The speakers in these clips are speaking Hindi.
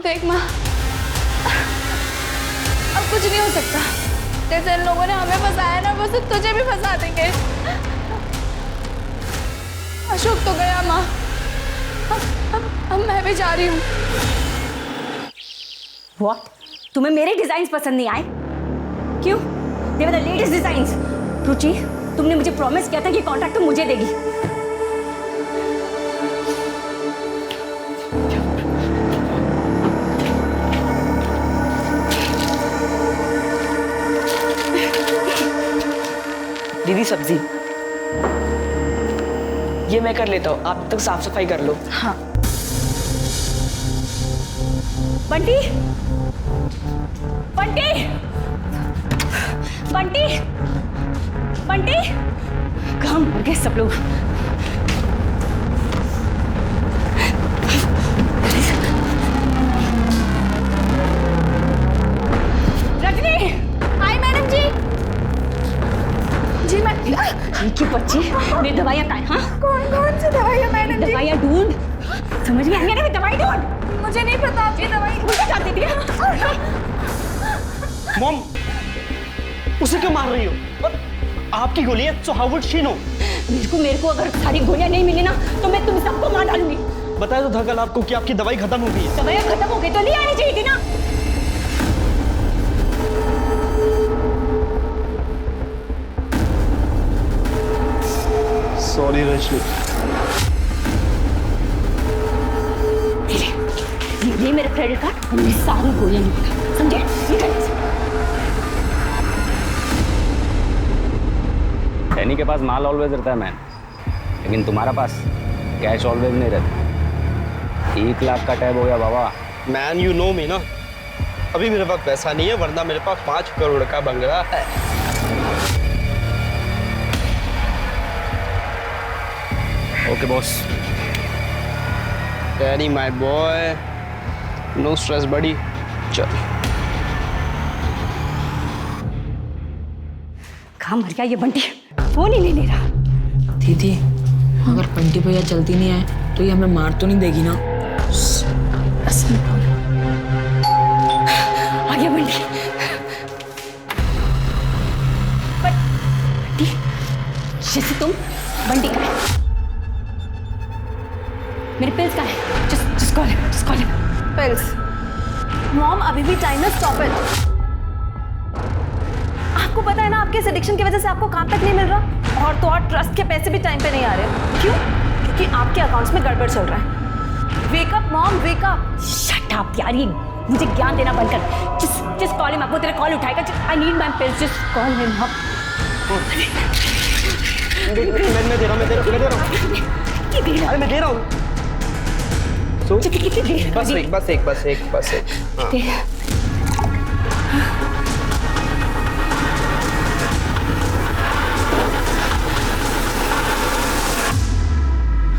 देख माँ, अब कुछ नहीं हो सकता। जैसे इन लोगों ने हमें फंसाया ना, बस तुझे भी फंसा देंगे। अशोक तो गया माँ, अब मैं भी जा रही हूँ। What? तुम्हें मेरे डिजाइन पसंद नहीं आए? क्यों? They were the latest designs. रुचि, तुमने मुझे प्रॉमिस किया था कि कॉन्ट्रैक्ट तो मुझे देगी। दीदी सब्जी ये मैं कर लेता हूँ, आप तक साफ सफाई कर लो। हाँ। बंटी, बंटी, बंटी, बंटी, कहाँ मर गए सब लोग? रजनी, हाय मैडम जी। जी मैं की बच्ची, मेरी दवाइयाँ कहाँ हैं? हाँ? कौन कौन सी दवाइयाँ मैडम जी? दवाइयाँ ढूंढ, समझ में आ गया ना? दवाई ढूंढ। मुझे नहीं पता आपकी दवाई मुझे क्या देती है? मॉम, उसे क्यों मार रही हो? और आपकी गोली है, so how would she know? मेरे को अगर सारी गोलियां नहीं मिली ना तो मैं तुम सबको मार डालूंगी। बताया तो था कल आपको कि आपकी दवाई खत्म हो गई है। दवाइयां खत्म हो गई तो ले आनी चाहिए थी ना। सॉरी रजनी। ये मेरा क्रेडिट कार्ड और मेरी सारी गोलियां निकल, समझे? निकल। सैनी के पास माल ऑलवेज रहता है मैन, लेकिन तुम्हारा पास कैश ऑलवेज नहीं रहता। 1 लाख का टैब हो गया बाबा। मैन यू नो मी ना, अभी मेरे पास पैसा नहीं है, वरना मेरे पास 5 करोड़ का बंगला है। Okay boss. Daddy my boy, no stress बड़ी। चल कहाँ मर गया ये बंटी? फोन ही नहीं ले रहा। दीदी अगर बंटी भैया जल्दी नहीं आए तो ये हमें मार तो नहीं देगी ना? आ गया बंटी। बंटी, जैसे तुम बंटी का है। मेरे पिल्स का है। just call him. Pills. Mom अभी भी टाइम है, स्टॉप इट। आपको पता है ना, आपके इस एडिक्शन की वजह से आपको काम तक नहीं मिल रहा, और तो और ट्रस्ट के पैसे भी टाइम पे नहीं आ रहे। क्यों? क्योंकि आपके अकाउंट्स में गड़बड़ चल रहा है। Wake up mom, wake up. Shut up यार, ये मुझे ज्ञान देना बंद कर। just call him up। वो तेरा कॉल उठाएगा। I need my pills, just call him up। मैं दे रहा हूँ। अरे मैं दे रहा हूँ। बस एक। हाँ।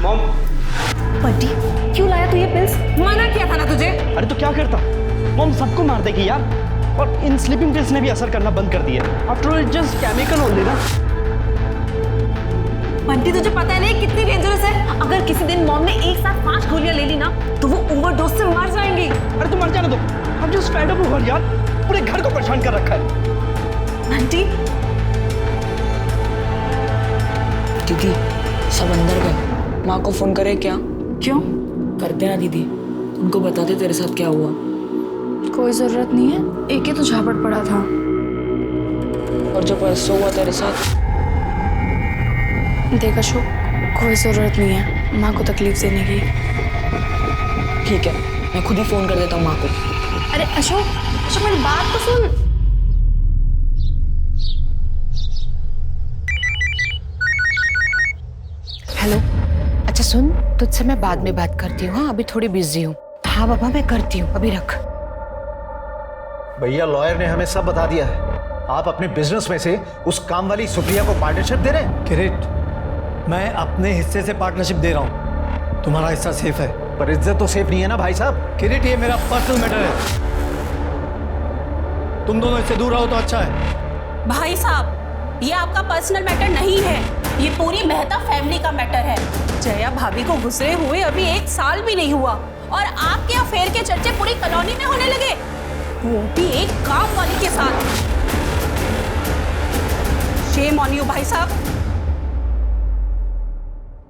मॉम, बंटी क्यों लाया तू ये पिल्स? मना किया था ना तुझे। अरे तो क्या करता? मॉम सबको मार देगी यार, और इन स्लीपिंग पिल्स ने भी असर करना बंद कर दिया। After all just chemical only ना। बंटी तुझे पता है ना कितनी डेंजरस है? अगर किसी दिन मॉम ने एक साथ 5 गोलियां ले ली ना तो वो ओवरडोज से मर जाएंगी। अरे तुम मर जाने दो, हम जस्ट फेड अप हो यार, पूरे घर को परेशान कर रखा है। बंटी दीदी सब अंदर गए, माँ को फोन करे क्या? क्यों? करते ना दीदी, उनको बता दे तेरे साथ क्या हुआ। कोई जरूरत नहीं है, एक ही तो झापड़ पड़ा था। और जो परसों हुआ तेरे साथ? देख अशोक, कोई जरूरत नहीं है माँ को तकलीफ देने की। ठीक है, मैं खुद ही फोन कर देता हूँ माँ को। अरे अशोक मेरी बात तो सुन। हेलो, अच्छा सुन, तुझसे मैं बाद में बात करती हूँ। हाँ अभी थोड़ी बिजी हूँ। हाँ बाबा मैं करती हूँ, अभी रख। भैया लॉयर ने हमें सब बता दिया है। आप अपने बिजनेस में से उस काम वाली सुप्रिया को पार्टनरशिप दे रहे हैं। किरीट, मैं अपने हिस्से से पार्टनरशिप दे रहा हूँ, तुम्हारा हिस्सा सेफ है। पर इज्जत तो सेफ नहीं है ना भाई साहब। किरीट, ये मेरा पर्सनल मैटर है, तुम दोनों इससे दूर रहो तो अच्छा है। भाई साहब, ये आपका पर्सनल मैटर नहीं है, ये पूरी मेहता फैमिली का मैटर है। जया भाभी को गुजरे हुए अभी 1 साल भी नहीं हुआ और आपके अफेयर के चर्चे पूरी कॉलोनी में होने लगे, वो भी एक काम वाली के साथ। शेम ऑन यू भाई साहब।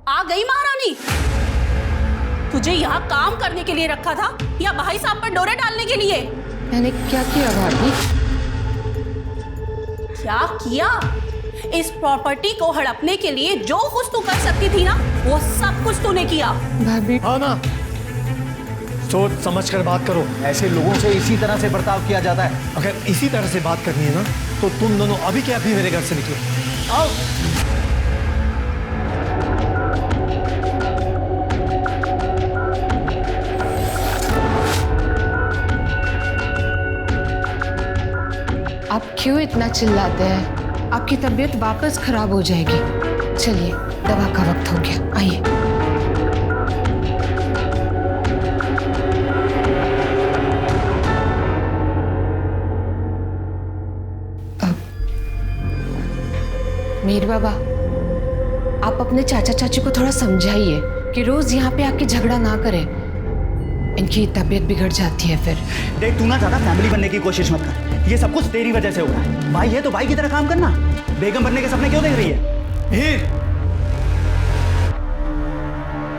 आ गई महारानी। तुझे यहाँ काम करने के लिए रखा था या भाई साहब पर डोरे डालने के लिए? मैंने क्या किया भाभी? क्या किया? इस प्रॉपर्टी को हड़पने के लिए जो कुछ तू कर सकती थी ना, वो सब कुछ तूने किया। भाभी हाँ ना, सोच समझ कर बात करो। ऐसे लोगों से इसी तरह से बर्ताव किया जाता है। अगर इसी तरह से बात करनी है ना, तो तुम दोनों अभी के अभी मेरे घर से निकलो। आओ। आप क्यों इतना चिल्लाते हैं? आपकी तबीयत वापस खराब हो जाएगी। चलिए, दवा का वक्त हो गया, आइए। मीर बाबा, आप अपने चाचा चाची को थोड़ा समझाइए कि रोज यहाँ पे आके झगड़ा ना करें। इनकी तबीयत बिगड़ जाती है फिर। देख, तू ना ज्यादा फैमिली बनने की कोशिश मत कर। ये सब कुछ तेरी वजह से हो रहा है। भाई है तो भाई की तरह काम करना। बेगम बनने के सपने क्यों देख रही है? हीर,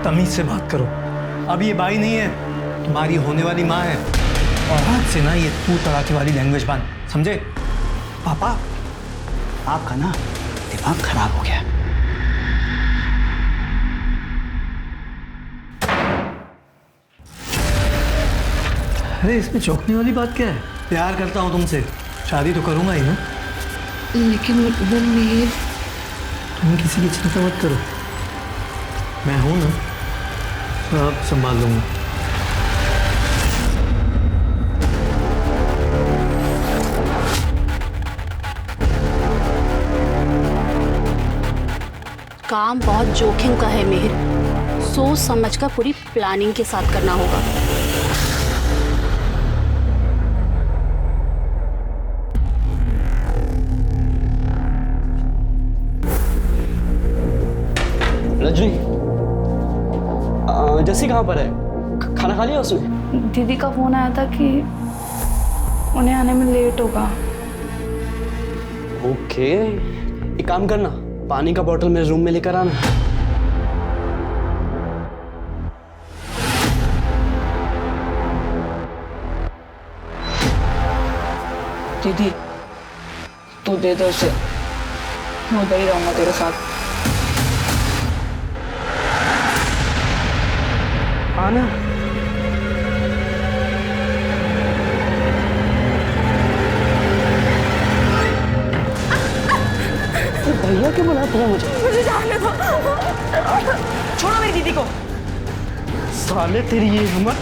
तमीज से बात करो। अब ये भाई नहीं है, तुम्हारी होने वाली माँ है। और आज से ना ये तू तड़ाके वाली लैंग्वेज बांध, समझे? पापा, आपका ना दिमाग खराब हो गया। अरे इसमें चौंकने वाली बात क्या है? प्यार करता हूँ तुमसे, शादी तो करूंगा ही ना। लेकिन वो मीर, तुम किसी की चिंता मत करो, मैं हूं ना, मैं आप संभाल लूंगा। काम बहुत जोखिम का है मेहर, सोच समझकर पूरी प्लानिंग के साथ करना होगा। रजनी, जैसी कहाँ पर है? खाना खा लिया उसने? दीदी का फोन आया था कि उन्हें आने में लेट होगा। ओके, एक काम करना, पानी का बोतल मेरे रूम में लेकर आना। दीदी, तू दे दे उसे, मैं उधर ही रहूंगा तेरे साथ। आना। भैया क्यों बुलाते हैं मुझे जाने दो। छोड़ो मेरी दीदी को। साले तेरी ये हिम्मत,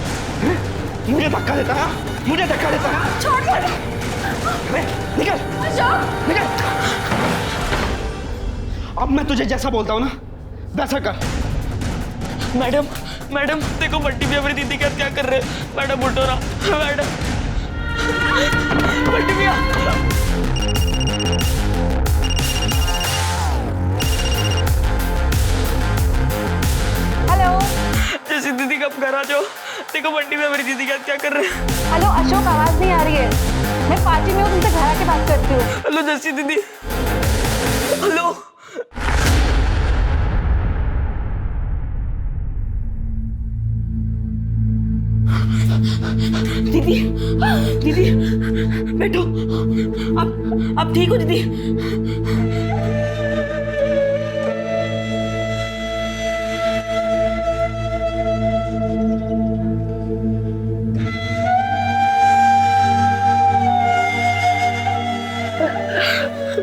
मुझे धक्का देता है, मुझे धक्का देता है। छोड़ दो। निकल, निकल। अब मैं तुझे जैसा बोलता हूँ ना, वैसा कर। मैडम, मैडम देखो, बंटी भैया मेरी दीदी का क्या कर रहे हैं। मैडम उठो ना, मैडम। बंटी भैया, हेलो जैसी दीदी का घर आ जाओ। देखो बंटी भैया मेरी दीदी का क्या कर रहे हैं। हेलो अशोक, आवाज नहीं आ रही है। मैं पार्टी में हूँ, तुमसे घर आके बात करती हूँ। हेलो जैसी दीदी, हेलो। दीदी, दीदी बैठो। आप ठीक हो दीदी?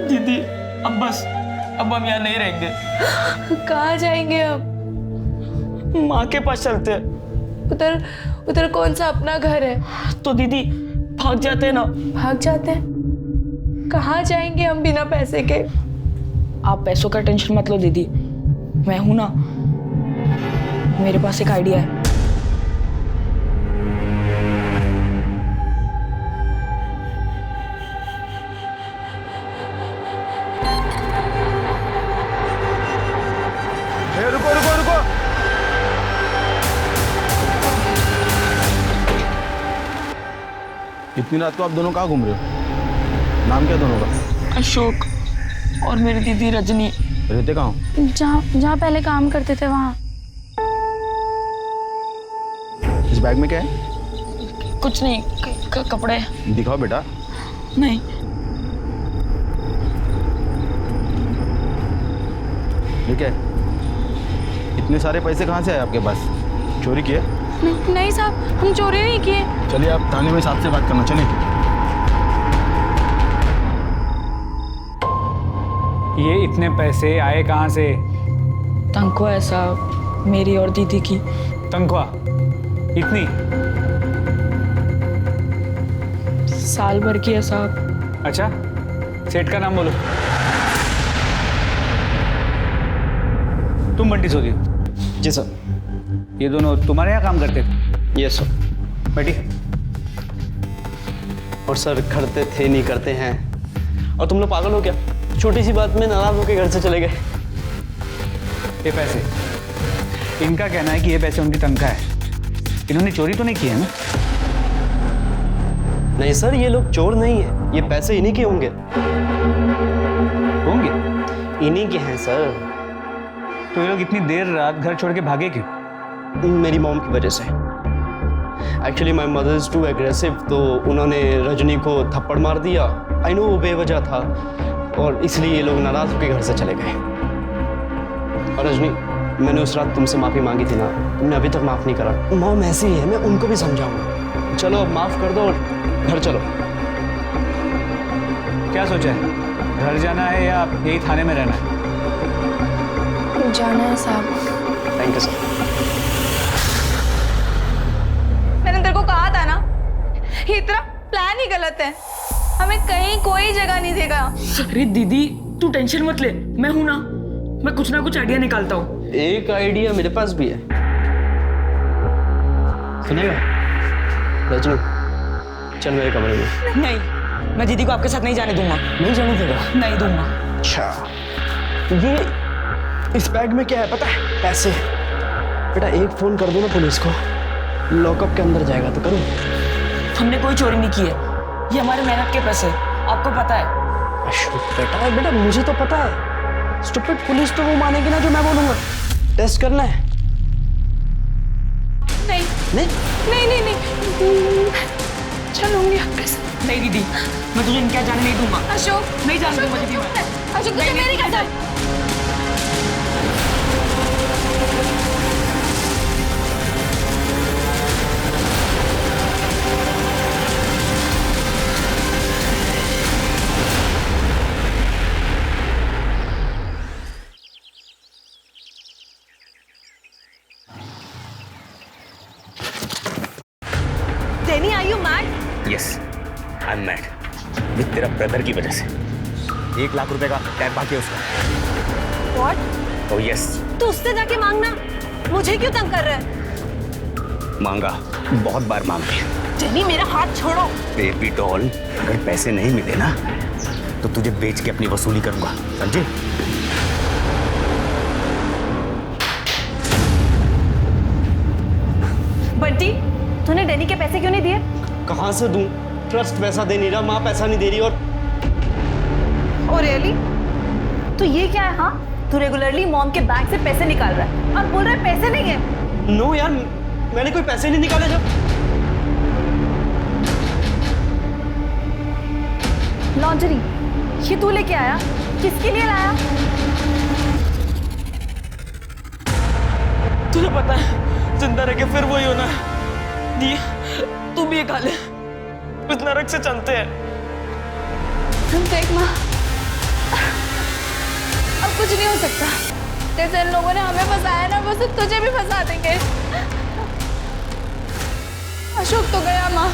दीदी, अब बस, अब हम यहाँ नहीं रहेंगे। कहाँ जाएंगे अब? माँ के पास चलते हैं। उधर उधर कौन सा अपना घर है? तो दीदी भाग जाते हैं ना। भाग जाते हैं? कहाँ जाएंगे हम बिना पैसे के? आप पैसों का टेंशन मत लो दीदी, मैं हूं ना, मेरे पास एक आइडिया है। रुको रुको रुको। इतनी रात को आप दोनों कहाँ घूम रहे हो? नाम क्या दोनों का? अशोक और मेरी दीदी रजनी। रहते कहाँ हो? जहाँ पहले काम करते थे वहाँ। इस बैग में क्या है? कुछ नहीं, कपड़े। दिखाओ बेटा। नहीं। ये क्या है? इतने सारे पैसे कहाँ से आए आपके पास? चोरी किए? नहीं साहब, हम चोरी नहीं किए। चलिए आप थाने में साहब से बात करना। चलिए। ये इतने पैसे आए कहाँ से? तनख्वाह है साहब, मेरी और दीदी की। तनख्वाह इतनी? साल भर की है साहब। अच्छा, सेठ का नाम बोलो। तुम बंटी सोदी हो? जी सर। ये दोनों तुम्हारे यहाँ काम करते थे? Yes sir. बैठी। और सर करते थे नहीं करते हैं। और तुम लोग पागल हो क्या? छोटी सी बात में नाराज होकर घर से चले गए। ये पैसे, इनका कहना है कि ये पैसे उनकी तनख्वाह है। इन्होंने चोरी तो नहीं की है ना? नहीं सर, ये लोग चोर नहीं है, ये पैसे इन्हीं के होंगे। होंगे? इन्हीं के हैं सर। तो ये लोग इतनी देर रात घर छोड़ के भागे क्यों? मेरी मॉम की वजह से। Actually my mother is too aggressive, तो उन्होंने रजनी को थप्पड़ मार दिया। आई नो वो बेवजह था, और इसलिए ये लोग नाराज होकर घर से चले गए। और रजनी, मैंने उस रात तुमसे माफ़ी मांगी थी ना, तुमने अभी तक माफ़ नहीं करा। मॉम ऐसी ही है, मैं उनको भी समझाऊंगा। चलो अब माफ़ कर दो और घर चलो। क्या सोचा है? घर जाना है या यही थाने में रहना है? जाना है साहब। Thank you sir. मैंने तेरे को कहा था ना, ये तेरा प्लान ही गलत है। हमें कहीं कोई जगह नहीं देगा। अरे दीदी, तू टेंशन मत ले, मैं हूं ना। मैं कुछ ना कुछ आइडिया निकालता हूँ। एक आइडिया मेरे पास भी है। सुनेगा रजनी? चल मेरे कमरे में। नहीं, मैं दीदी को आपके साथ नहीं जाने दूंगा। नहीं जाने देगा? नहीं दूंगा। अच्छा, ये इस बैग में क्या है पता है? पैसे। बेटा एक फोन कर दो ना पुलिस को, लॉकअप के अंदर जाएगा तो करूँ। हमने कोई चोरी नहीं की है, ये हमारे मेहनत के पैसे, आपको पता है। अशोक बेटा, बेटा मुझे तो पता है। स्टूपिड पुलिस तो वो मानेगी ना जो मैं बोलूंगा। टेस्ट करना है? नहीं नहीं नहीं नहीं नहीं, चलूंगी आपके साथ। नहीं दीदी, मैं तुझे इनके यहाँ जाने नहीं दूंगा। अशोक नहीं जाने दूंगा दीदी मैं। अशोक, तुझे मेरी कसम। Denny, are you mad? Yes, I am mad with तेरा ब्रदर की वजह से। 1 लाख रुपए का टैब बाकी है उसका। What? Oh yes. तू उससे जाके मांगना, मुझे क्यों तंग कर रहा है? मांगा, बहुत बार मांग लिया। जेनी, मेरा हाथ छोड़ो। बेबी डॉल, अगर पैसे नहीं मिले ना तो तुझे बेच के अपनी वसूली करूंगा, समझे? बंटी, तूने डेनी के पैसे क्यों नहीं दिए? कहाँ से दूं? ट्रस्ट पैसा दे नहीं रहा, माँ पैसा नहीं दे रही। Oh really? तो ये क्या है? हाँ, तू रेगुलरली मॉम के बैंक से पैसे निकाल रहा है और बोल रहा है पैसे नहीं है। नो यार, मैंने कोई पैसे नहीं निकाले। जब लॉन्ड्री, ये तू लेके आया? किसके लिए लाया? तुझे पता है जिंदा रह के फिर वही होना है। दी, तू भी ये खा ले, इस नरक से चलते हैं। देख माँ, अब कुछ नहीं हो सकता। जैसे इन लोगों ने हमें फंसाया ना, बस तुझे भी फंसा देंगे। अशोक तो गया माँ,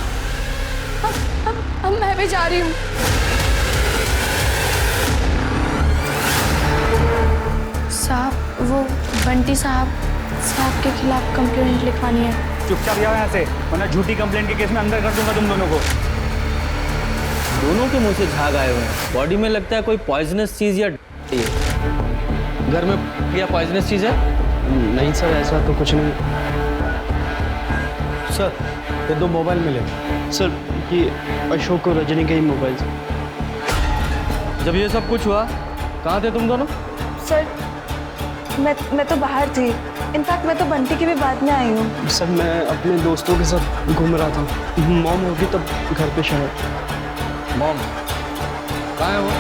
अब मैं भी जा रही हूँ। साहब, वो बंटी साहब के खिलाफ कंप्लेंट लिखवानी है। चुपचाप जाओ यहाँ से, वरना झूठी कंप्लेंट के केस में अंदर कर दूंगा तुम दोनों को। दोनों के मुंह से झाग आए हुए हैं। बॉडी में लगता है कोई पॉइजनस चीज या घर में या पॉइजनस चीज है? नहीं सर, ऐसा तो कुछ नहीं। सर, ये 2 मोबाइल मिले। सर ये अशोक और रजनी के ही मोबाइल से। जब ये सब कुछ हुआ कहाँ थे तुम दोनों? सर मैं तो बाहर थी। इनफैक्ट मैं तो बंटी के भी बाद में आई हूँ। सर मैं अपने दोस्तों के साथ घूम रहा था। मॉम होगी तब घर पे शायद। मॉम कहाँ है वो?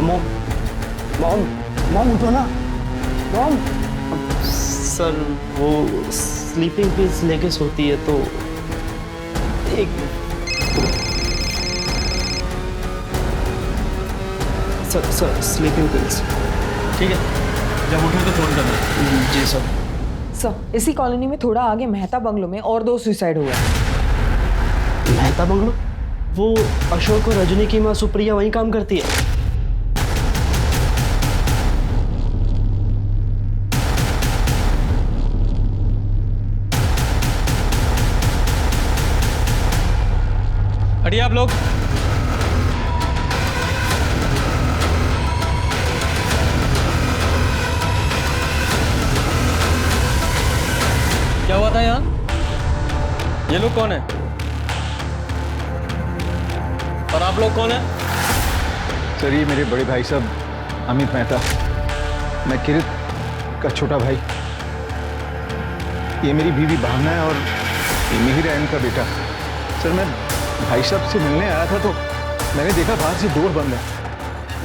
मॉम मॉम मॉम उठो ना मॉम। सर वो स्लीपिंग पिल्स लेके सोती है तो एक सर स्लीपिंग पिल्स। ठीक है, जब उठे तो फोन करना। जी सर। सर इसी कॉलोनी में थोड़ा आगे मेहता बंगलो में और 2 सुसाइड हुआ। मेहता बंगलो? वो अशोक और रजनी की माँ सुप्रिया वहीं काम करती है। हटिए आप लोग। क्या हुआ था यहाँ? ये लोग कौन है और आप लोग कौन है? सर ये मेरे बड़े भाई साहब अमित मेहता, मैं किरित का छोटा भाई। ये मेरी बीवी भावना है और ये मिहिर है इनका बेटा। सर मैं भाई साहब से मिलने आया था तो मैंने देखा बाहर से डोर बंद है।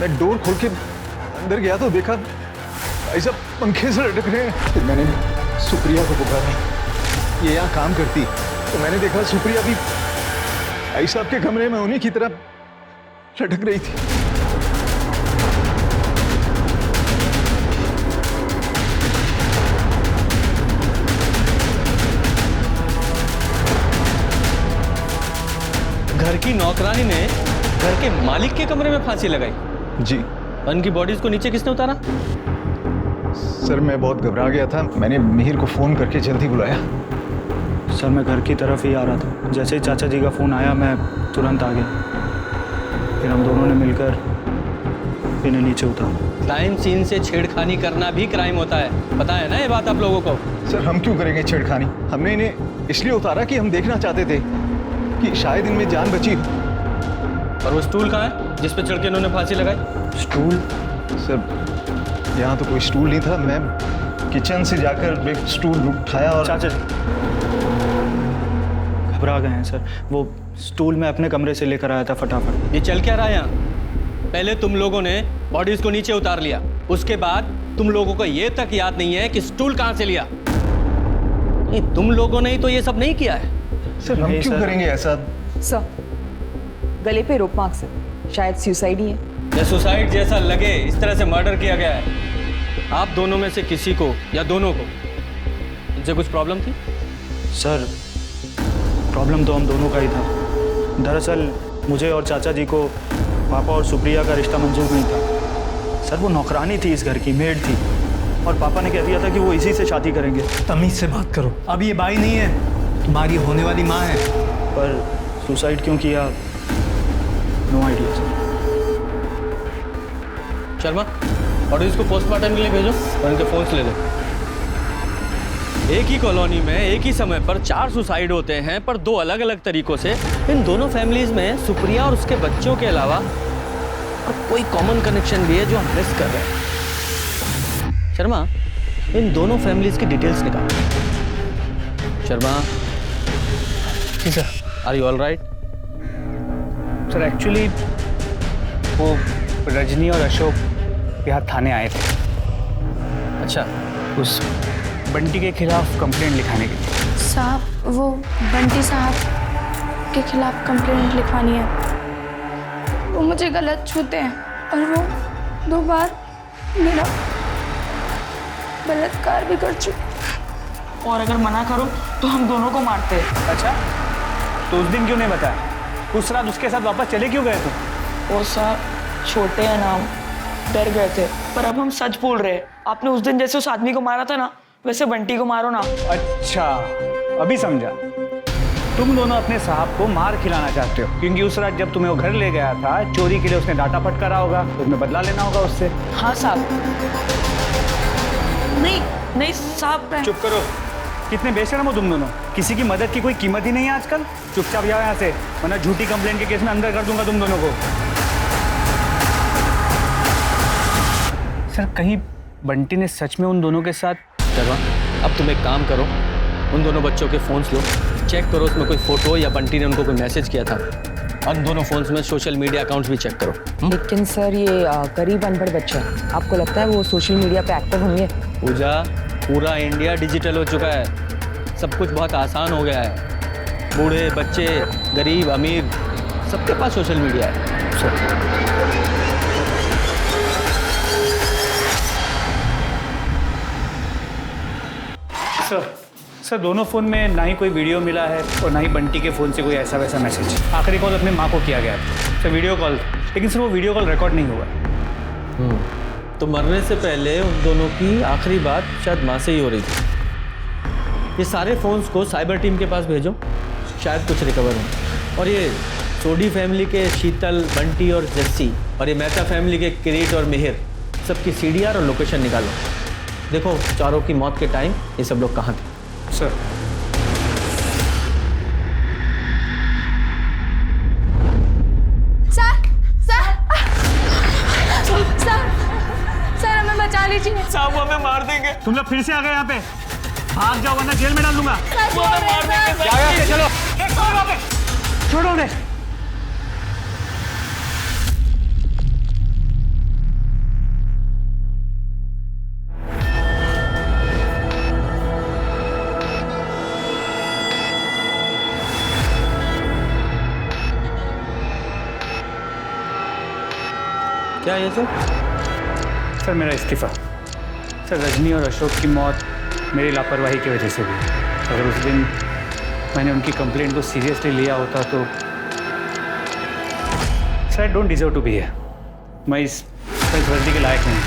मैं डोर खोल के अंदर गया तो देखा भाई साहब पंखे से लटक रहे हैं। फिर मैंने सुप्रिया को पुकारा, ये यहाँ काम करती, तो मैंने देखा सुप्रिया भी भाई साहब के कमरे में उन्हीं की तरह लटक रही थी। घर की नौकरानी ने घर के मालिक के कमरे में फांसी लगाई? जी। उनकी बॉडीज को नीचे किसने उतारा? सर मैं बहुत घबरा गया था, मैंने मिहिर को फोन करके जल्दी बुलाया। सर मैं घर की तरफ ही आ रहा था, जैसे ही चाचा जी का फ़ोन आया मैं तुरंत आ गया। फिर हम दोनों ने मिलकर इन्हें नीचे उतारा। क्राइम सीन से छेड़खानी करना भी क्राइम होता है, पता है ना ये बात आप लोगों को? सर हम क्यों करेंगे छेड़खानी? हमने इन्हें इसलिए उतारा कि हम देखना चाहते थे कि शायद इनमें जान बची हो। और वो स्टूल कहाँ है जिस पे चढ़ के इन्होंने फांसी लगाई? स्टूल? सर यहाँ तो कोई स्टूल नहीं था, मैं किचन से जाकर एक स्टूल उठाया और चाचा जी घबरा गए हैं सर, वो स्टूल मैं अपने कमरे से लेकर आया था फटाफट। ये चल क्या रहा है यहाँ? पहले तुम लोगों ने बॉडीज को नीचे उतार लिया, उसके बाद तुम लोगों को ये तक याद नहीं है कि स्टूल कहाँ से लिया। नहीं, तुम लोगों ने ही तो ये सब नहीं किया है। सर हम क्यों करेंगे ऐसा? सर गले पे रोप मार्क्स है, शायद सुसाइड ही है। ये सुसाइड जैसा लगे, इस तरह से मर्डर किया गया है। आप दोनों में से किसी को या दोनों को इनसे कुछ प्रॉब्लम थी? सर प्रॉब्लम तो हम दोनों का ही था। दरअसल मुझे और चाचा जी को पापा और सुप्रिया का रिश्ता मंजूर नहीं था। सर वो नौकरानी थी, इस घर की मेड थी, और पापा ने कह दिया था कि वो इसी से शादी करेंगे। तमीज से बात करो, अब ये बाई नहीं है, तुम्हारी होने वाली माँ है। पर सुसाइड क्यों किया, नो आइडिया सर। शर्मा और इसको पोस्टमार्टम के लिए भेजो और इनके फोन्स ले लो। एक ही कॉलोनी में एक ही समय पर 4 सुसाइड होते हैं, पर 2 अलग अलग तरीकों से। इन दोनों फैमिलीज में सुप्रिया और उसके बच्चों के अलावा और कोई कॉमन कनेक्शन भी है जो हम मिस कर रहे हैं। शर्मा इन दोनों फैमिलीज की डिटेल्स निकालो। Sharma ji sir. Are you all right? Sir actually वो रजनी और अशोक बिहार थाने आए थे। अच्छा, उस बंटी के खिलाफ कंप्लेंट लिखाने के लिए। साहब वो बंटी साहब के खिलाफ कंप्लेंट लिखवानी है। वो मुझे गलत छूते हैं और वो 2 बार मेरा बलात्कार भी कर चुके। और अगर मना करो तो हम दोनों को मारते हैं। अच्छा, तो उस दिन क्यों नहीं बताया? उस रात उसके साथ वापस चले क्यों गए तुम? वो साहब छोटे हैं ना, डर गए थे। पर अब हम सच बोल रहे हैं। आपने उस दिन जैसे उस आदमी को मारा था ना, वैसे बंटी को मारो ना। अच्छा अभी समझा, तुम दोनों अपने साहब को मार खिलाना चाहते हो, क्योंकि उस रात जब तुम्हें वो घर ले गया था चोरी के लिए उसने डाटा फटकारा होगा, तो तुम्हें बदला लेना होगा उससे। हाँ साहब। नहीं नहीं साहब, चुप करो, कितने बेशर्म हो तुम दोनों। किसी की मदद की कोई कीमत ही नहीं है आजकल। चुपचाप जाओ यहाँ से, वरना झूठी कंप्लेंट के केस में अंदर कर दूंगा तुम दोनों को। सर, कहीं बंटी ने सच में उन दोनों के साथ? शर्मा, अब तुम एक काम करो, उन दोनों बच्चों के फ़ोन्स लो, चेक करो उसमें कोई फ़ोटो या बंटी ने उनको कोई मैसेज किया था। और दोनों फ़ोन्स में सोशल मीडिया अकाउंट्स भी चेक करो। लेकिन सर, ये गरीब अनपढ़ बच्चा है, आपको लगता है वो सोशल मीडिया पे एक्टिव होंगे? पूजा, पूरा इंडिया डिजिटल हो चुका है, सब कुछ बहुत आसान हो गया है। बूढ़े, बच्चे, गरीब, अमीर, सबके पास सोशल मीडिया है। सर, दोनों फ़ोन में ना ही कोई वीडियो मिला है और ना ही बंटी के फ़ोन से कोई ऐसा वैसा मैसेज। आखिरी कॉल अपने माँ को किया गया था, सर वीडियो कॉल, लेकिन सर वो वीडियो कॉल रिकॉर्ड नहीं हुआ। तो मरने से पहले उन दोनों की आखिरी बात शायद माँ से ही हो रही थी। ये सारे फ़ोन्स को साइबर टीम के पास भेजो, शायद कुछ रिकवर हो। और ये सोडी फैमिली के शीतल, बंटी और जस्सी, और ये मेहता फैमिली के किरीट और मिहिर, सबकी CDR और लोकेशन निकालो। देखो चारों की मौत के टाइम ये सब लोग कहाँ थे। सर, सर हमें बचा लीजिए। साहब वो हमें मार देंगे। तुम लोग फिर से आ गए यहाँ पे, भाग जाओ वरना जेल में डाल दूंगा। वो हमें मार देंगे। चलो, छोड़ो उन्हें। क्या ये सर, मेरा इस्तीफ़ा। सर, रजनी और अशोक की मौत मेरी लापरवाही की वजह से हुई। अगर उस दिन मैंने उनकी कंप्लेंट को सीरियसली लिया होता तो sir, I don't deserve to be here. मैं इस वर्दी के लायक नहीं।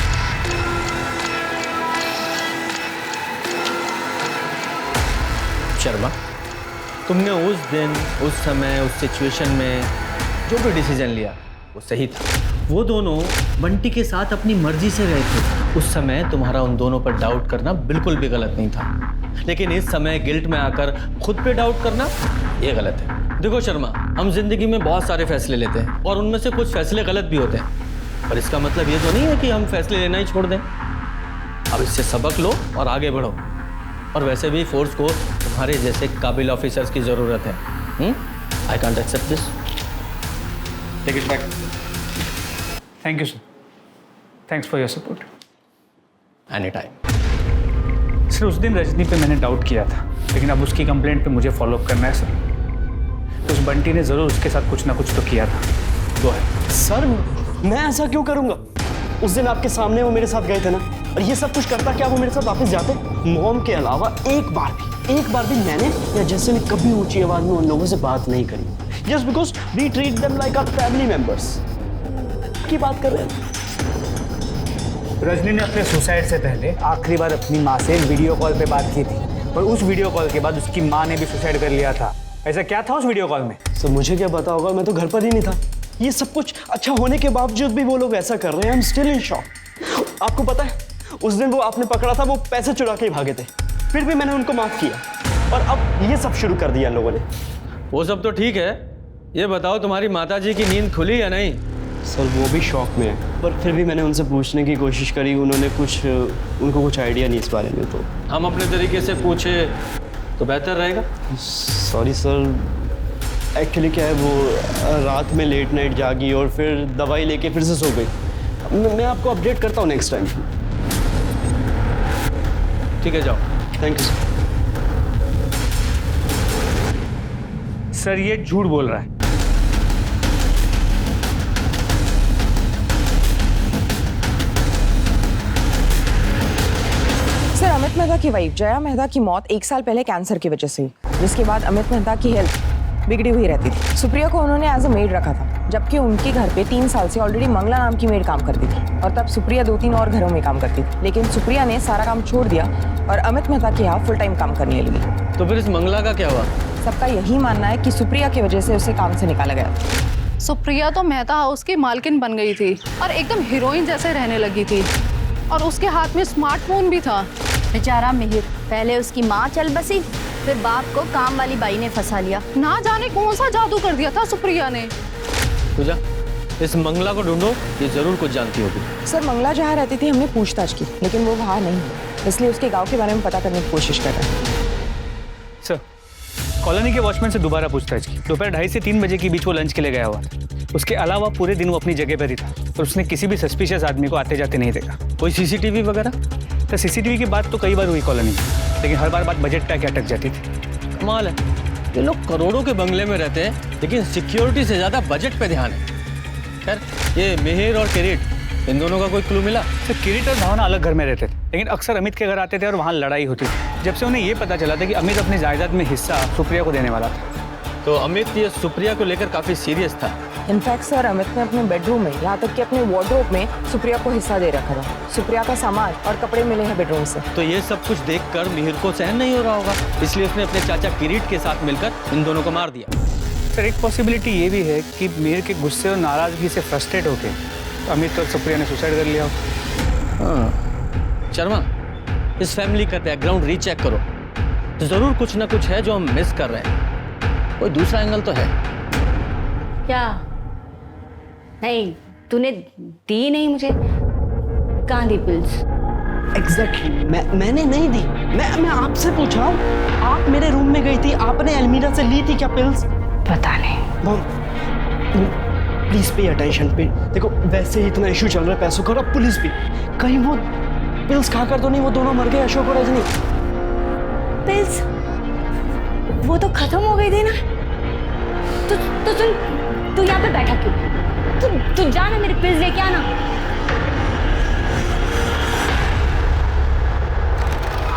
शर्मा, तुमने उस दिन, उस समय, उस सिचुएशन में जो भी डिसीजन लिया वो सही था। वो दोनों बंटी के साथ अपनी मर्जी से रहे थे। उस समय तुम्हारा उन दोनों पर डाउट करना बिल्कुल भी गलत नहीं था, लेकिन इस समय गिल्ट में आकर खुद पे डाउट करना ये गलत है। देखो शर्मा, हम जिंदगी में बहुत सारे फैसले लेते हैं और उनमें से कुछ फैसले गलत भी होते हैं, पर इसका मतलब ये तो नहीं है कि हम फैसले लेना ही छोड़ दें। अब इससे सबक लो और आगे बढ़ो। और वैसे भी फोर्स को तुम्हारे जैसे काबिल ऑफिसर्स की ज़रूरत है। I can't accept this. Take it back. Thank you sir, thanks for your support. Any time. Sir, उस दिन रजनी पे मैंने डाउट किया था, लेकिन अब उसकी कंप्लेंट पे मुझे फॉलोअप करना है सर। तो उस बंटी ने ज़रूर उसके साथ कुछ ना कुछ तो किया था। गो है सर, मैं ऐसा क्यों करूँगा? उस दिन आपके सामने वो मेरे साथ गए थे ना, और ये सब कुछ करता क्या वो मेरे साथ वापस जाते? मॉम के अलावा एक बार भी मैंने या जैसे ने कभी ऊंची आवाज में उन लोगों से बात नहीं करी, just because we treat them like our family members. की बात कर रहे हैं। रजनी ने अपने सुसाइड से पहले आखिरी बार अपनी माँ से वीडियो कॉल पे बात की थी, और उस वीडियो कॉल के बाद उसकी माँ ने भी सुसाइड कर लिया था। ऐसा क्या था उस वीडियो कॉल में? सर, मुझे क्या पता होगा, मैं तो घर पर ही नहीं था। ये सब कुछ अच्छा होने के बावजूद भी वो लोग ऐसा कर रहे हैं। I am still in shock. आपको पता है, उस दिन वो आपने पकड़ा था, वो पैसे चुरा के ही भागे थे, फिर भी मैंने उनको माफ किया, और अब ये सब शुरू कर दिया लोगों ने। वो सब तो ठीक है, ये बताओ तुम्हारी माताजी की नींद खुली या नहीं? सर, वो भी शौक में है, पर फिर भी मैंने उनसे पूछने की कोशिश करी, उनको कुछ आइडिया नहीं इस बारे में। तो हम अपने तरीके से पूछे तो बेहतर रहेगा। सॉरी सर, एक्चुअली क्या है, वो रात में लेट नाइट जागी और फिर दवाई लेके फिर से सो गई। मैं आपको अपडेट करता हूँ नेक्स्ट टाइम। ठीक है, जाओ। Thank you sir. ये झूठ बोल रहा है। सर, अमित मेहता की वाइफ जया मेहता की मौत 1 साल पहले कैंसर की वजह से हुई, जिसके बाद अमित मेहता की हेल्थ बिगड़ी हुई रहती थी। सुप्रिया को उन्होंने एज अ मेड रखा था, जबकि उनके घर पे 3 साल से ऑलरेडी मंगला नाम की मेड काम करती थी, और तब सुप्रिया 2-3 और घरों में काम करती थी। लेकिन सुप्रिया ने सारा काम छोड़ दिया और अमित मेहता के यहाँ फुल टाइम काम करने लगी। तो फिर इस मंगला का क्या हुआ? सबका यही मानना है कि सुप्रिया की वजह से उसे काम से निकाला गया। सुप्रिया तो मेहता हाउस की मालकिन बन गई थी और एकदम हीरोइन जैसे रहने लगी थी, और उसके हाथ में स्मार्टफोन भी था। बेचारा मिहिर, पहले उसकी माँ चल बसी, फिर बाप को काम वाली बाई ने फंसा लिया। ना जाने कौन सा जादू कर दिया था सुप्रिया ने। पूजा, इस मंगला को ढूंढो, ये जरूर कुछ जानती होगी। सर मंगला जहाँ रहती थी हमने पूछताछ की, लेकिन वो वहाँ नहीं है, इसलिए उसके गांव के बारे में पता करने की कोशिश कर रहे हैं। सर, कॉलोनी के वॉचमैन से दोबारा पूछताछ की। दोपहर 2:30 से 3 बजे के बीच वो लंच के लिए गया हुआ। उसके अलावा पूरे दिन वो अपनी जगह पर ही था और उसने किसी भी सस्पिशियस आदमी को आते जाते नहीं देखा। कोई सीसीटीवी वगैरह? तो सीसीटीवी की बात तो कई बार हुई कॉलोनी में, लेकिन हर बार बात बजट तक अटक जाती थी। कमाल है, ये लोग करोड़ों के बंगले में रहते हैं, लेकिन सिक्योरिटी से ज्यादा बजट पे ध्यान है। खैर, ये मिहिर और किरीट, इन दोनों का कोई क्लू मिला? तो किरीट और भावना अलग घर में रहते थे, लेकिन अक्सर अमित के घर आते थे और वहाँ लड़ाई होती थी। जब से उन्हें ये पता चला था कि अमित अपनी जायदाद में हिस्सा सुप्रिया को देने वाला था। तो अमित ये सुप्रिया को लेकर काफी सीरियस था। इनफैक्ट सर अमित ने अपने बेडरूम में, यहाँ तक कि अपने वार्डरोब में सुप्रिया को हिस्सा दे रखा था। सुप्रिया का सामान और कपड़े मिले हैं बेडरूम से। तो ये सब कुछ देखकर मिहिर को सहन नहीं हो रहा होगा, इसलिए उसने अपने चाचा किरीट के साथ मिलकर इन दोनों को मार दिया। सर, एक पॉसिबिलिटी ये भी है कि मिहिर के गुस्से और नाराजगी से फ्रस्ट्रेट होकर अमित और सुप्रिया ने सुसाइड कर लिया। हाँ, शर्मा, इस फैमिली का बैकग्राउंड रीचेक करो, तो जरूर कुछ ना कुछ है जो हम मिस कर रहे हैं। कोई दूसरा एंगल तो है क्या? नहीं, तूने दी नहीं मुझे। कहाँ दी पिल्स? एग्जैक्टली, मैंने नहीं दी। मैं आपसे पूछा हूँ, आप मेरे रूम में गई थी, आपने अलमीरा से ली थी क्या पिल्स? पता नहीं। मॉम, प्लीज पे अटेंशन पे। देखो वैसे ही इतना इशू चल रहा है पैसों का, और पुलिस भी, कहीं वो पिल्स खाकर तो नहीं वो दोनों मर गए, अशोक और रजनी? पिल्स वो तो खत्म हो गई थी ना। तू यहाँ पे बैठा क्यों? तू जा ना, मेरे पिल्स लेके आना।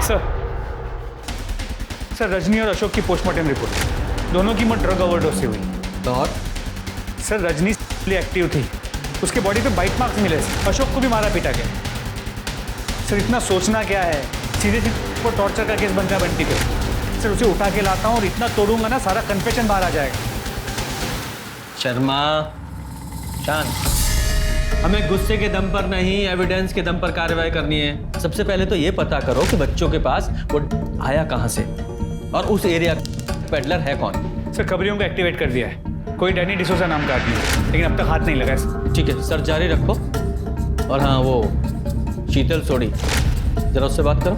सर, रजनी और अशोक की पोस्टमार्टम रिपोर्ट, दोनों की मौत ड्रग ओवरडोज से हुई। और सर, रजनी एक्टिव थी, उसके बॉडी पे बाइट मार्क्स मिले। अशोक को भी मारा पीटा गया। सर, इतना सोचना क्या है, सीधे सीधे को टॉर्चर का केस बनता है बंटी पे। सर, उसे उठा के लाता हूँ और इतना तोड़ूंगा ना, सारा कन्फेशन बाहर आ जाएगा। शर्मा, शांत। हमें गुस्से के दम पर नहीं, एविडेंस के दम पर कार्रवाई करनी है। सबसे पहले तो ये पता करो कि बच्चों के पास वो आया कहाँ से, और उस एरिया पेडलर है कौन। सर, खबरियों को एक्टिवेट कर दिया है, कोई डैनी डिसोजा नाम का आदमी है, लेकिन अब तक हाथ नहीं लगा है। ठीक है सर, जारी रखो। और हाँ, वो शीतल सोडी, जरा उससे बात करो।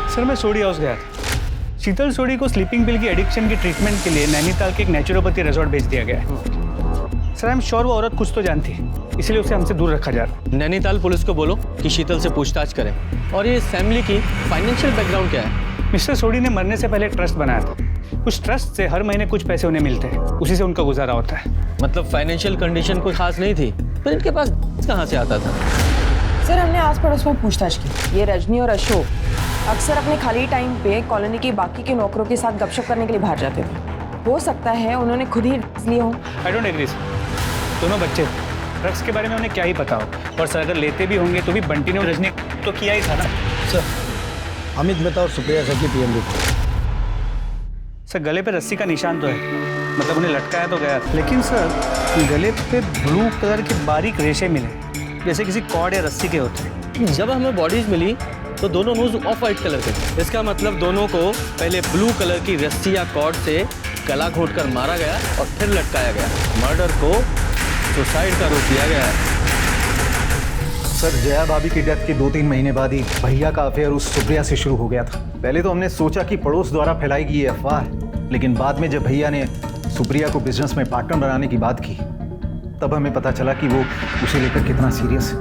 सर, मैं सोडी हाउस गया था। शीतल सोडी को स्लीपिंग पिल की एडिक्शन की ट्रीटमेंट के लिए नैनीताल के एक नेचुरोपैथी रिजॉर्ट भेज दिया गया है। सर, आई एम श्योर वो औरत कुछ तो जानती है, इसलिए उसे हमसे दूर रखा जा रहा है। नैनीताल पुलिस को बोलो कि शीतल से पूछताछ करें। और ये फैमिली की फाइनेंशियल बैकग्राउंड क्या है? मिस्टर सोडी ने मरने से पहले एक ट्रस्ट बनाया था। उस ट्रस्ट से हर महीने कुछ पैसे उन्हें मिलते हैं, उसी से उनका गुजारा होता है। मतलब फाइनेंशियल कंडीशन कोई खास नहीं थी, फिर इनके पास कहाँ से आता था? सर, हमने आस पड़ोस में पूछताछ की। ये रजनी और अशोक अक्सर अपने खाली टाइम पे कॉलोनी के बाकी के नौकरों के साथ गपशप करने के लिए बाहर जाते थे। हो सकता है उन्होंने खुद ही लिए हो। आई डोंट एग्री सर, दोनों बच्चे ड्रग्स के बारे में उन्हें क्या ही पता हो, और सर अगर लेते भी होंगे तो भी बंटी ने रजनी तो किया ही था ना। सर, अमित मेहता और सुप्रिया सर की पीएम रिपोर्ट। सर, गले पे रस्सी का निशान तो है, मतलब उन्हें लटकाया तो गया, लेकिन सर गले पे ब्लू कलर के बारीक रेशे मिले, जैसे किसी कॉर्ड या रस्सी के होते हैं। जब हमें बॉडीज मिली तो दोनों नोज ऑफ वाइट कलर के थे। इसका मतलब दोनों को पहले ब्लू कलर की रस्सी या कॉर्ड से गला घोंटकर मारा गया और फिर लटकाया गया। मर्डर को सुसाइड का रूप दिया गया है। सर, जया भाभी की डेथ के 2-3 महीने बाद ही भैया का अफेयर उस सुप्रिया से शुरू हो गया था। पहले तो हमने सोचा कि पड़ोस द्वारा फैलाई गई ये अफवाह है, लेकिन बाद में जब भैया ने सुप्रिया को बिजनेस में पार्टनर बनाने की बात की, तब हमें पता चला कि वो उसे लेकर कितना सीरियस है।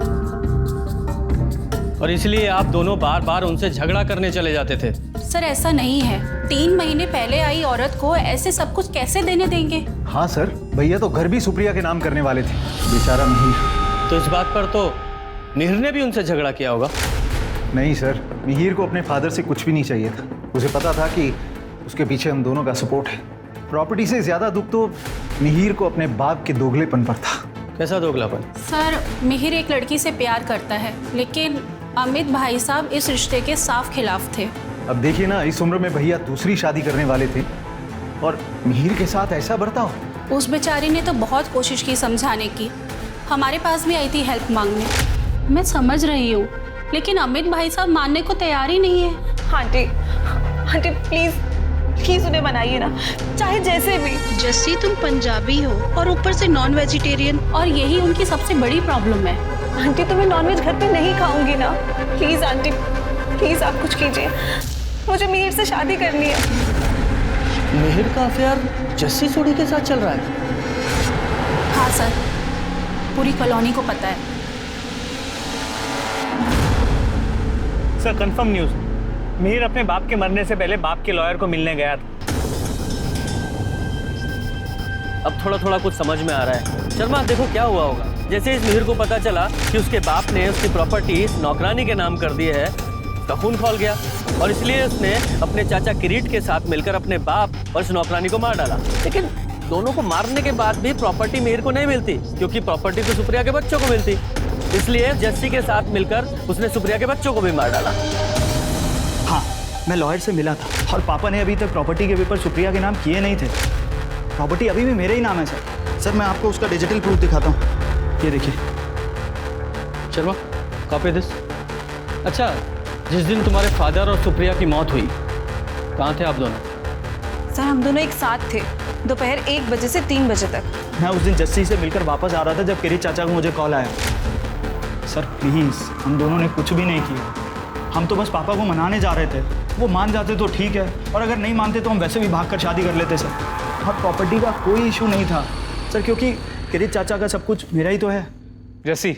और इसलिए आप दोनों बार बार उनसे झगड़ा करने चले जाते थे। सर, ऐसा नहीं है। 3 महीने पहले आई औरत को ऐसे सब कुछ कैसे देने देंगे? हाँ सर, भैया तो घर भी सुप्रिया के नाम करने वाले थे, बेचारा मिहिर। तो इस बात पर तो मिहिर ने भी उनसे झगड़ा किया होगा। नहीं सर, मिहिर को अपने फादर से कुछ भी नहीं चाहिए था। उसे पता था कि उसके पीछे हम दोनों का सपोर्ट है। प्रॉपर्टी से ज्यादा दुख तो मिहिर को अपने बाप के दोगलेपन पर था। कैसा दोगलापन? सर, मिहिर एक लड़की से प्यार करता है, लेकिन अमित भाई साहब इस रिश्ते के साफ खिलाफ थे। अब देखिए ना, इस उम्र में भैया दूसरी शादी करने वाले थे और मिहिर के साथ ऐसा बर्ताव। उस बेचारी ने तो बहुत कोशिश की समझाने की, हमारे पास भी आई थी हेल्प मांगने। मैं समझ रही हूँ, लेकिन अमित भाई साहब मानने को तैयार ही नहीं है। आंटी आंटी प्लीज प्लीज उन्हें मनाइए ना, चाहे जैसे भी। जस्सी तुम पंजाबी हो और ऊपर से नॉन वेजिटेरियन, और यही उनकी सबसे बड़ी प्रॉब्लम है। आंटी तो मैं नॉनवेज घर पे नहीं खाऊंगी ना। प्लीज आंटी प्लीज आप कुछ कीजिए, मुझे मिहिर से शादी करनी है। मिहिर का अफेयर जस्सी सोडी के साथ चल रहा है? हाँ सर, पूरी कॉलोनी को पता है। सर कंफर्म न्यूज़, मिहिर अपने बाप के मरने से पहले बाप के लॉयर को मिलने गया था। अब थोड़ा थोड़ा कुछ समझ में आ रहा है। शर्मा देखो क्या हुआ होगा, जैसे इस मिहिर को पता चला कि उसके बाप ने उसकी प्रॉपर्टी नौकरानी के नाम कर दी है, तो खून खौल गया और इसलिए उसने अपने चाचा किरीट के साथ मिलकर अपने बाप और इस नौकरानी को मार डाला। लेकिन दोनों को मारने के बाद भी प्रॉपर्टी मिहिर को नहीं मिलती, क्योंकि प्रॉपर्टी तो सुप्रिया के बच्चों को मिलती। इसलिए जस्सी के साथ मिलकर उसने सुप्रिया के बच्चों को भी मार डाला। हाँ, मैं लॉयर से मिला था और पापा ने अभी तक प्रॉपर्टी के पेपर सुप्रिया के नाम किए नहीं थे। प्रॉपर्टी अभी भी मेरे ही नाम है सर। सर मैं आपको उसका डिजिटल प्रूफ दिखाता हूँ, ये देखिए। Sharma copy this. अच्छा, जिस दिन तुम्हारे फादर और सुप्रिया की मौत हुई, कहाँ थे आप दोनों? सर हम दोनों एक साथ थे, दोपहर 1 बजे से 3 बजे तक। मैं उस दिन जस्सी से मिलकर वापस आ रहा था जब किरीट चाचा को मुझे कॉल आया। सर प्लीज़, हम दोनों ने कुछ भी नहीं किया। हम तो बस पापा को मनाने जा रहे थे। वो मान जाते तो ठीक है, और अगर नहीं मानते तो हम वैसे भी भागकर शादी कर लेते सर। और प्रॉपर्टी का कोई इशू नहीं था सर, क्योंकि किरीट चाचा का सब कुछ मेरा ही तो है। जस्सी,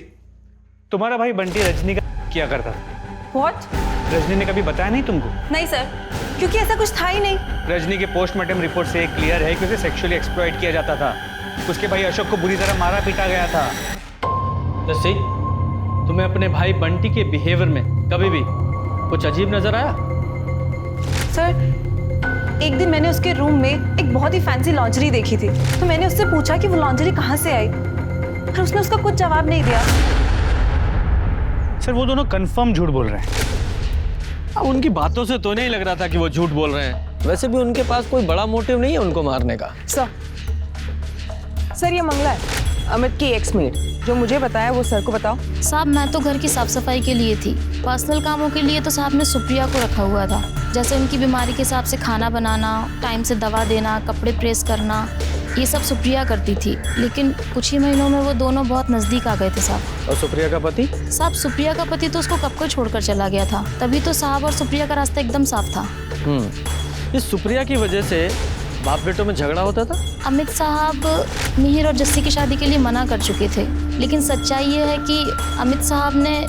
तुम्हारा भाई बंटी रजनी का क्या करता था? What? रजनी ने कभी बताया नहीं तुमको? नहीं सर, क्योंकि ऐसा कुछ था ही नहीं। रजनी के पोस्टमार्टम रिपोर्ट से क्लियर है कि उसे सेक्सुअली एक्सप्लॉइट किया जाता था। उसके भाई अशोक को बुरी तरह मारा पीटा गया था। जस्सी, तुम्हें अपने भाई बंटी के बिहेवियर में कभी भी कुछ अजीब नजर आया? सर एक दिन मैंने उसके रूम में एक बहुत ही फैंसी लॉन्जरी देखी थी, तो मैंने उससे पूछा कि वो लॉन्जरी कहाँ से आई, पर उसने उसका कुछ जवाब नहीं दिया। सर वो दोनों कंफर्म झूठ बोल रहे हैं। अब उनकी बातों से तो नहीं लग रहा था कि वो झूठ बोल रहे हैं। वैसे भी उनके पास कोई बड़ा मोटिव नहीं है उनको मारने का। सर ये मंगला है, अमित की एक्समेट। जो मुझे बताया वो सर को बताओ। साहब मैं तो घर की साफ सफाई के लिए थी, पर्सनल कामों के लिए तो साहब ने सुप्रिया को रखा हुआ था, जैसे उनकी बीमारी के हिसाब से खाना बनाना, टाइम से दवा देना, कपड़े प्रेस करना, ये सब सुप्रिया करती थी। लेकिन कुछ ही महीनों में वो दोनों बहुत नज़दीक आ गए थे साहब। और सुप्रिया का पति? साहब सुप्रिया का पति तो उसको कब को छोड़कर चला गया था, तभी तो साहब और सुप्रिया का रास्ता एकदम साफ था। इस सुप्रिया की वजह से बाप बेटों में झगड़ा होता था? अमित साहब मिहिर और जस्सी की शादी के लिए मना कर चुके थे, लेकिन सच्चाई ये है कि अमित साहब ने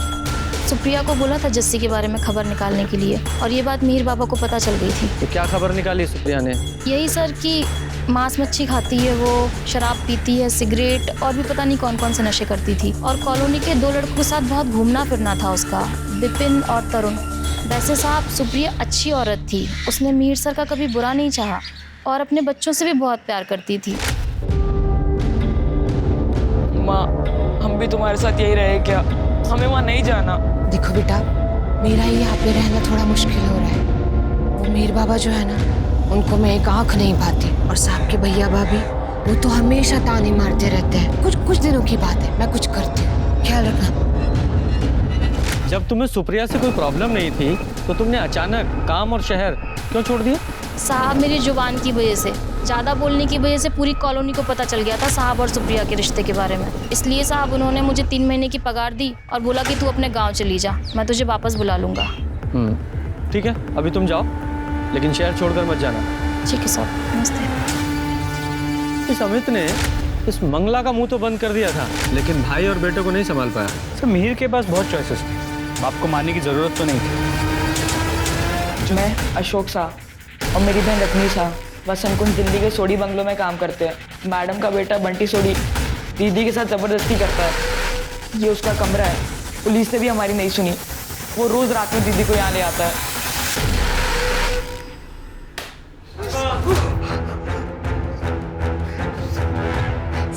सुप्रिया को बोला था जस्सी के बारे में खबर निकालने के लिए, और ये बात मिहिर बाबा को पता चल गई थी। तो क्या खबर निकाली सुप्रिया ने? यही सर कि मांस मच्छी खाती है, वो शराब पीती है, सिगरेट और भी पता नहीं कौन कौन से नशे करती थी, और कॉलोनी के 2 लड़कों के साथ बहुत घूमना फिरना था उसका, विपिन और तरुण। वैसे साहब सुप्रिया अच्छी औरत थी, उसने मिहिर सर का कभी बुरा नहीं चाहा और अपने बच्चों से भी बहुत प्यार करती थी। माँ, हम भी तुम्हारे साथ यही रहे क्या? हमें वहाँ नहीं जाना। देखो बेटा, मेरा ही यहाँ पे रहना थोड़ा मुश्किल हो रहा है। वो मीर बाबा जो है ना, उनको मैं एक आँख नहीं पाती, और साहब के भैया भाभी वो तो हमेशा ताने मारते रहते हैं। कुछ दिनों की बात है, मैं कुछ करती हूँ, ख्याल रखना। जब तुम्हें सुप्रिया से कोई प्रॉब्लम नहीं थी तो तुमने अचानक काम और शहर क्यों छोड़ दिया? साहब मेरी जुबान की वजह से, ज़्यादा बोलने की वजह से पूरी कॉलोनी को पता चल गया था साहब और सुप्रिया के रिश्ते के बारे में। इसलिए साहब उन्होंने मुझे 3 महीने की पगार दी और बोला कि तू अपने गांव चली जा, मैं तुझे वापस बुला लूँगा। ठीक है, अभी तुम जाओ, लेकिन शहर छोड़कर मत जाना। ठीक है साहब, नमस्ते। इस अमित ने इस मंगला का मुंह तो बंद कर दिया था, लेकिन भाई और बेटे को नहीं संभाल पाया। सर मिहिर के पास बहुत चॉइसेस थे, बाप को मानने की ज़रूरत तो नहीं थी। मैं, अशोक शाह और मेरी बहन रत्नी शाह बस अंकुश दिल्ली के सोडी बंगलों में काम करते हैं। मैडम का बेटा बंटी सोडी दीदी के साथ ज़बरदस्ती करता है। ये उसका कमरा है। पुलिस ने भी हमारी नहीं सुनी, वो रोज़ रात में दीदी को यहाँ ले आता है।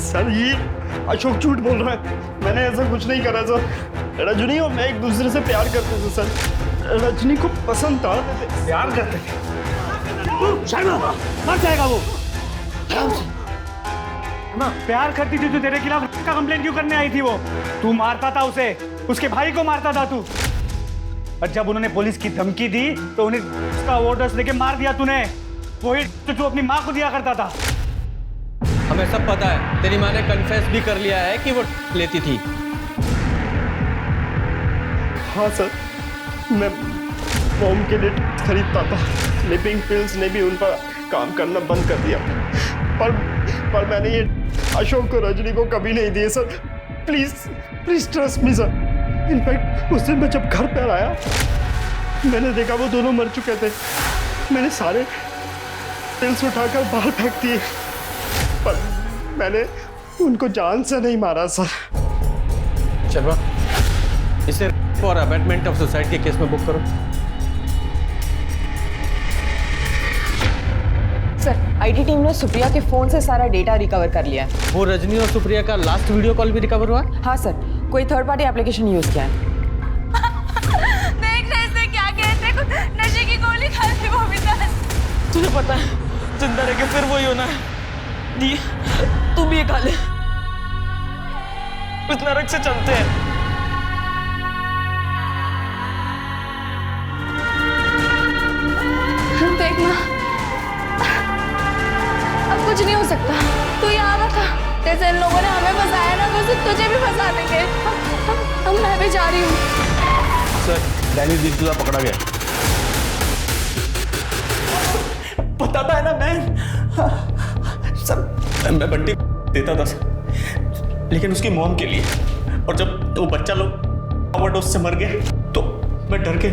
सर ये अशोक झूठ बोल रहा है, मैंने ऐसा कुछ नहीं करा सर। रजनी और मैं एक दूसरे से प्यार करते थे सर, रजनी को पसंद था। प्यार करते थे? शर्मा मर जाएगा वो। प्यार करती थी तो तेरे खिलाफ का कंप्लेंट क्यों करने आई थी वो? तू मारता था उसे, उसके भाई को मारता था तू। और जब उन्होंने पुलिस की धमकी दी तो उन्हें उसका ऑर्डर्स लेके मार दिया तूने। वही तो तू अपनी माँ को दिया करता था। हमें सब पता है, तेरी माँ ने कन्फेस भी कर लिया है कि वो लेती थी। हाँ सर, मैं मॉम के लिए खरीदता था। स्लीपिंग पिल्स ने भी उन पर काम करना बंद कर दिया, पर मैंने ये अशोक को रजनी को कभी नहीं दिए sir. Please trust me sir. In fact उस दिन मैं जब घर पर आया मैंने देखा वो दोनों मर चुके थे। मैंने सारे पिल्स उठाकर बाहर फेंक दिए, पर मैंने उनको जान से नहीं मारा सर। शर्मा, इसे फॉर अबैंडमेंट ऑफ सुसाइड के केस में बुक करो। सर, आईटी टीम ने सुप्रिया के फोन से सारा डेटा रिकवर कर लिया है। वो रजनी और सुप्रिया का लास्ट वीडियो कॉल भी रिकवर हुआ? हाँ सर, कोई थर्ड पार्टी एप्लीकेशन यूज किया है। देख रहे इसने क्या कहते हैं, नशे की गोली खा ली वो विकास। तुझे पता है जिंदा रह के फिर वही होना है। दी तू भी ये खा ले, इस नरक से चलते हैं। देखना अब कुछ नहीं हो सकता। तू यहाँ आवा था, जैसे इन लोगों ने हमें फंसाया ना, वैसे तुझे भी फंसा देंगे। अब मैं भी जा रही हूँ। सर, डैनी दिलजुदा पकड़ा गया। बताता है ना मैं सर, मैं बंटी देता था सर, लेकिन उसकी मॉम के लिए। और जब वो बच्चा लोग ओवरडोज से मर गए तो मैं डर के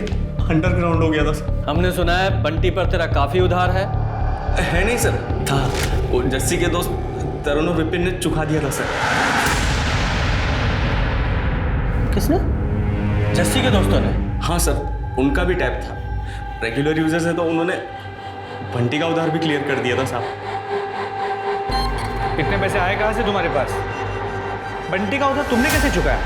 अंडरग्राउंड हो गया था सर। हमने सुना है बंटी पर तेरा काफी उधार है। नहीं सर, था वो जस्सी के दोस्त तरुण और विपिन ने चुका दिया था सर। किसने? जस्सी के दोस्तों ने? हाँ सर, उनका भी टैप था। रेगुलर यूजर्स है तो उन्होंने बंटी का उधार भी क्लियर कर दिया था साहब। कितने पैसे आए कहाँ से तुम्हारे पास? बंटी का उधार तुमने कैसे चुकाया?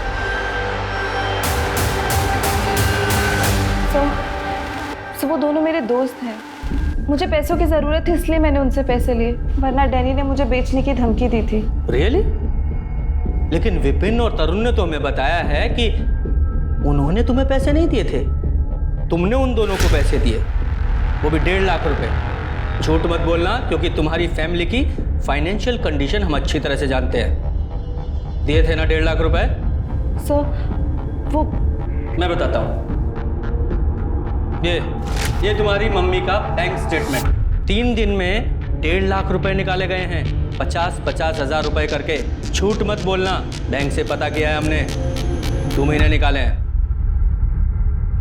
तो वो दोनों मेरे दोस्त हैं। मुझे पैसों की ज़रूरत थी इसलिए मैंने उनसे पैसे लिए, वरना डैनी ने मुझे बेचने की धमकी दी थी। रियली? लेकिन विपिन और तरुण ने तो हमें बताया है कि उन्होंने तुम्हें पैसे नहीं दिए थे, तुमने उन दोनों को पैसे दिए, वो भी 1.5 लाख रुपए। झूठ मत बोलना, क्योंकि तुम्हारी फैमिली की फाइनेंशियल कंडीशन हम अच्छी तरह से जानते हैं। दिए थे ना 1.5 लाख रुपए? सर वो मैं बताता हूँ। ये तुम्हारी मम्मी का बैंक स्टेटमेंट। 3 दिन में 1.5 लाख रुपए निकाले गए हैं, 50-50 हज़ार रुपए करके। झूठ मत बोलना, बैंक से पता किया है हमने, 2 महीने निकाले हैं।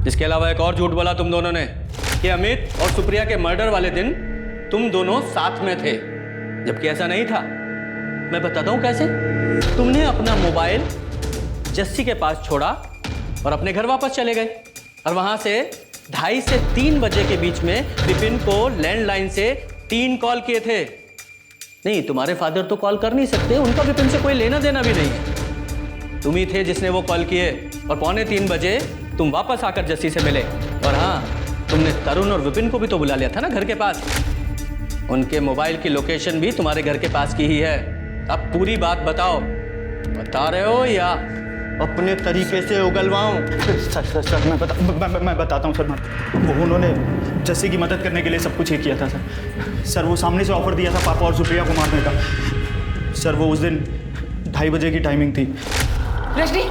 इसके अलावा एक और झूठ बोला तुम दोनों ने कि अमित और सुप्रिया के मर्डर वाले दिन तुम दोनों साथ में थे, जबकि ऐसा नहीं था। मैं बताता हूँ कैसे। तुमने अपना मोबाइल जस्सी के पास छोड़ा और अपने घर वापस चले गए, और वहां से 2:30 से 3 बजे के बीच में विपिन को लैंडलाइन से 3 कॉल किए थे। नहीं, तुम्हारे फादर तो कॉल कर नहीं सकते, उनका विपिन से कोई लेना देना भी नहीं है। तुम ही थे जिसने वो कॉल किए, और 2:45 बजे तुम वापस आकर जस्सी से मिले। और हाँ, तुमने तरुण और विपिन को भी तो बुला लिया था ना घर के पास। उनके मोबाइल की लोकेशन भी तुम्हारे घर के पास की ही है। अब पूरी बात बताओ, बता रहे हो या अपने तरीके से उगलवाऊं? सर मैं बताता हूँ सर। वो उन्होंने जस्सी की मदद करने के लिए सब कुछ ये किया था सर। वो सामने से ऑफर दिया था पापा और सुप्रिया को मारने का। सर वो उस दिन 2:30 बजे की टाइमिंग थी। रजनी,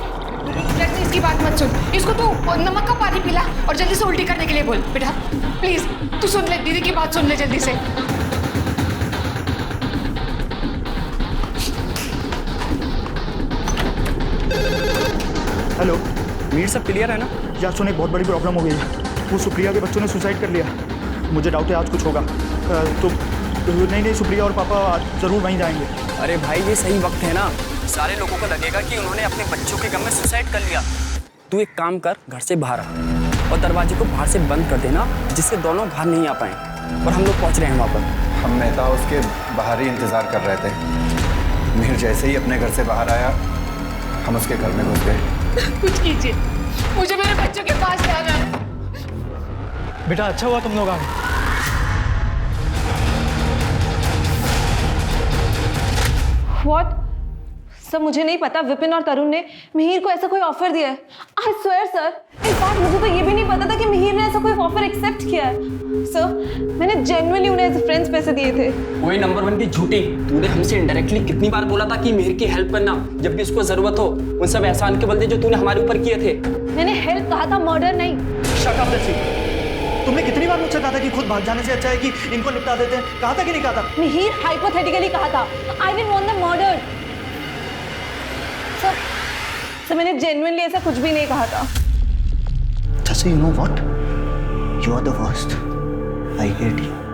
इसकी बात मत सुन। इसको तू नमक का पानी पिला और जल्दी से उल्टी करने के लिए बोल। बेटा प्लीज तू सुन ले, दीदी की बात सुन ले जल्दी से। हेलो मीर, सब क्लियर है ना? यार सुन, एक बहुत बड़ी प्रॉब्लम हो गई है। वो सुप्रिया के बच्चों ने सुसाइड कर लिया। मुझे डाउट है आज कुछ होगा। तो नहीं, सुप्रिया और पापा आज ज़रूर वहीं जाएंगे। अरे भाई, ये सही वक्त है ना, सारे लोगों को लगेगा कि उन्होंने अपने बच्चों के गम में सुसाइड कर लिया। तू एक काम कर, घर से बाहर आ और दरवाजे को बाहर से बंद कर देना, जिससे दोनों बाहर नहीं आ पाए। और हम लोग पहुँच रहे हैं वहाँ पर। हम मेहता हाउस के बाहर ही इंतज़ार कर रहे थे। मीर जैसे ही अपने घर से बाहर आया, हम उसके घर में घुस गए। कुछ कीजिए, मुझे मेरे बच्चों के पास जाना है। बेटा अच्छा हुआ तुम लोग आ गए। व्हाट? सर मुझे नहीं पता विपिन और तरुण ने मिहिर को ऐसा कोई ऑफर दिया है। आई स्वेयर सर, इनफैक्ट मुझे तो ये भी नहीं पता था कि मिहिर ने ऐसा कोई ऑफर एक्सेप्ट किया है। सर मैंने जेन्युइनली उन्हें एज फ्रेंड्स पैसे दिए थे। वही नंबर 1 की झूठी। तूने हमसे इनडायरेक्टली कितनी बार बोला था कि मिहिर की हेल्प करना जब भी उसको जरूरत हो, उन सब एहसान के बदले जो तूने हमारे ऊपर किए थे। मैंने हेल्प कहा था, मर्डर नहीं। Shut up Lacey. तुमने कितनी बार मुझसे कहा था कि खुद भाग जाने से अच्छा है कि इनको निपटा देते हैं? कहा था कि नहीं कहा था? मिहिर हाइपोथेटिकली कहा था, I didn't want the murder. Sir मैंने जेन्युइनली ऐसा कुछ भी नहीं कहा था। Just so you know what? You are the worst. I hate you.